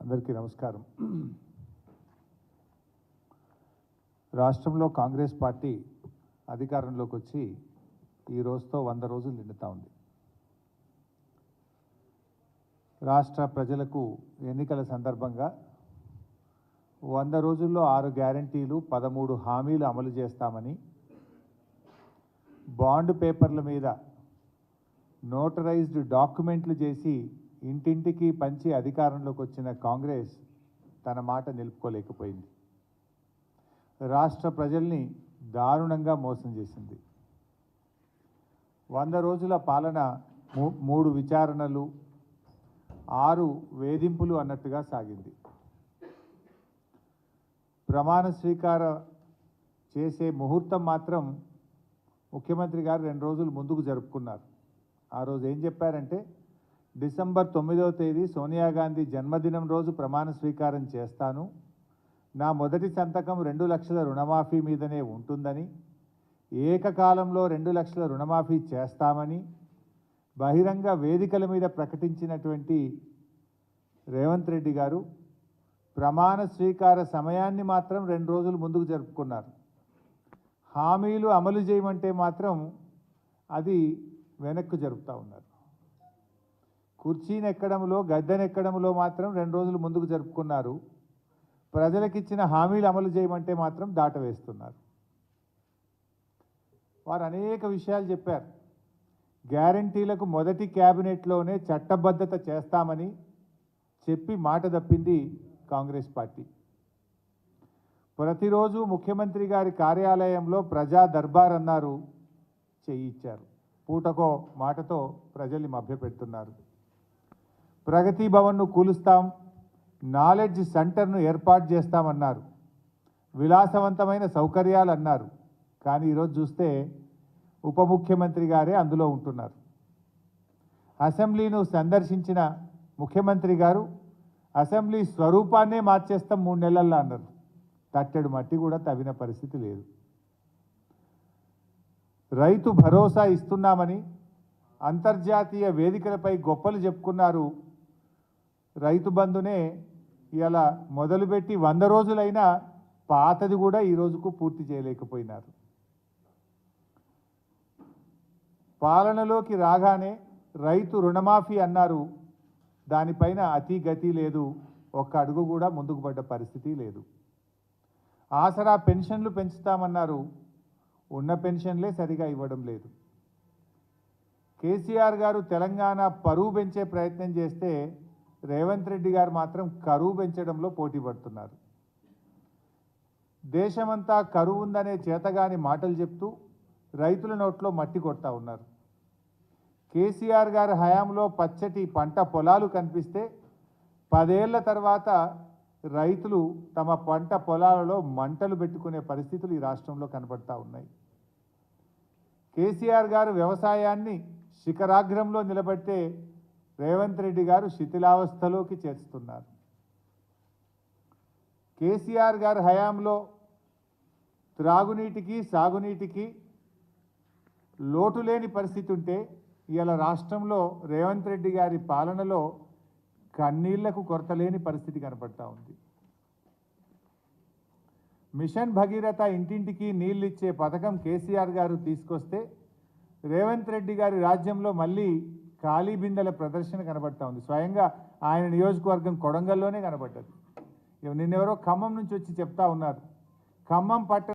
అందరికీ నమస్కారం. రాష్ట్రంలో కాంగ్రెస్ పార్టీ అధికారంలోకి వచ్చి ఈ రోజుతో 100 రోజులు నిండుతా ఉంది. రాష్ట్ర ప్రజలకు ఎన్నికల సందర్భంగా 100 రోజుల్లో 6 గ్యారంటీలు 13 హామీలు అమలు చేస్తామని బాండ్ పేపర్ల మీద నోటరైజ్డ్ డాక్యుమెంట్లు చేసి ఇంటింటికి పంచి అధికారంలోకి వచ్చిన కాంగ్రెస్ తన మాట నిలుపుకోలేకపోయింది. రాష్ట్ర ప్రజల్ని దారుణంగా మోసం చేసింది. 100 రోజుల పాలన 3 విచారణలు 6 వేధింపులు అన్నట్టుగా సాగింది. ప్రమాణ స్వీకార చేసే ముహూర్తం మాత్రం ముఖ్యమంత్రి గారు 2 రోజులు ముందుకు జరుపుకున్నారు. ఆ రోజు ఏం చెప్పారంటే డిసెంబర్ 9వ తేదీ సోనియా గాంధీ జన్మదినం రోజు ప్రమాణ స్వీకారం చేస్తాను, నా మొదటి సంతకం 2 లక్షల రుణమాఫీ మీదనే ఉంటుందని, ఏకకాలంలో 2 లక్షల రుణమాఫీ చేస్తామని బహిరంగ వేదికల మీద ప్రకటించినటువంటి రేవంత్ రెడ్డి గారు ప్రమాణ స్వీకార సమయాన్ని మాత్రం 2 రోజులు ముందుకు జరుపుకున్నారు. హామీలు అమలు చేయమంటే మాత్రం అది వెనక్కు జరుపుతూ ఉన్నారు. కుర్చీనెక్కడంలో గద్దెనెక్కడంలో మాత్రం 2 రోజులు ముందుకు జరుపుకున్నారు. ప్రజలకిచ్చిన హామీలు అమలు చేయమంటే మాత్రం దాటవేస్తున్నారు. వారు అనేక విషయాలు చెప్పారు. గ్యారంటీలకు మొదటి క్యాబినెట్లోనే చట్టబద్ధత చేస్తామని చెప్పి మాట తప్పింది కాంగ్రెస్ పార్టీ. ప్రతిరోజు ముఖ్యమంత్రి గారి కార్యాలయంలో ప్రజా దర్బార్ అన్నారు, చేయించారు. పూటకో మాటతో ప్రజల్ని మభ్యపెడుతున్నారు. ప్రగతి భవన్ను కూలుస్తాం, నాలెడ్జ్ సెంటర్ను ఏర్పాటు చేస్తామన్నారు, విలాసవంతమైన సౌకర్యాలు అన్నారు. కానీ ఈరోజు చూస్తే ఉప ముఖ్యమంత్రి గారే అందులో ఉంటున్నారు. అసెంబ్లీను సందర్శించిన ముఖ్యమంత్రి గారు అసెంబ్లీ స్వరూపాన్నే మార్చేస్తాం 3 నెలల్లో అన్నారు. తట్టెడు మట్టి కూడా తవ్విన పరిస్థితి లేదు. రైతు భరోసా ఇస్తున్నామని అంతర్జాతీయ వేదికలపై గొప్పలు చెప్పుకున్నారు. రైతు బంధునే ఇలా మొదలుపెట్టి 100 రోజులైనా పాతది కూడా ఈ రోజుకు పూర్తి చేయలేకపోయినారు. పాలనలోకి రాగానే రైతు రుణమాఫీ అన్నారు, దానిపైన అతి గతి లేదు, ఒక్క అడుగు కూడా ముందుకు పడ్డ పరిస్థితి లేదు. ఆసరా పెన్షన్లు పెంచుతామన్నారు, ఉన్న పెన్షన్లే సరిగా ఇవ్వడం లేదు. కేసీఆర్ గారు తెలంగాణ పరువు పెంచే ప్రయత్నం చేస్తే రేవంత్ రెడ్డి గారు మాత్రం కరువు పెంచడంలో పోటీ పడుతున్నారు. దేశమంతా కరువు ఉందనే చేతగాని మాటలు చెప్తూ రైతుల నోట్లో మట్టి కొడతా ఉన్నారు. కేసీఆర్ గారి హయాంలో పచ్చటి పంట పొలాలు కనిపిస్తే 10 ఏళ్ల తర్వాత రైతులు తమ పంట పొలాలలో మంటలు పెట్టుకునే పరిస్థితులు ఈ రాష్ట్రంలో కనబడతా ఉన్నాయి. కేసీఆర్ గారు వ్యవసాయాన్ని శిఖరాగ్రంలో నిలబెడితే రేవంత్ రెడ్డి గారు శిథిలావస్థలోకి చేర్చుతున్నారు. కేసీఆర్ గారి హయాంలో త్రాగునీటికి సాగునీటికి లోటు లేని పరిస్థితి ఉంటే ఇవాళ రాష్ట్రంలో రేవంత్ రెడ్డి గారి పాలనలో కన్నీళ్లకు కొరత లేని పరిస్థితి కనపడతా ఉంది. మిషన్ భగీరథ ఇంటింటికి నీళ్ళు ఇచ్చే పథకం కేసీఆర్ గారు తీసుకొస్తే రేవంత్ రెడ్డి గారి రాజ్యంలో మళ్ళీ ఖాళీ బిందెల ప్రదర్శన కనబడతా ఉంది. స్వయంగా ఆయన నియోజకవర్గం కొడంగల్లోనే కనబడ్డది. నిన్నెవరో ఖమ్మం నుంచి వచ్చి చెప్తా ఉన్నారు, ఖమ్మం పట్టణ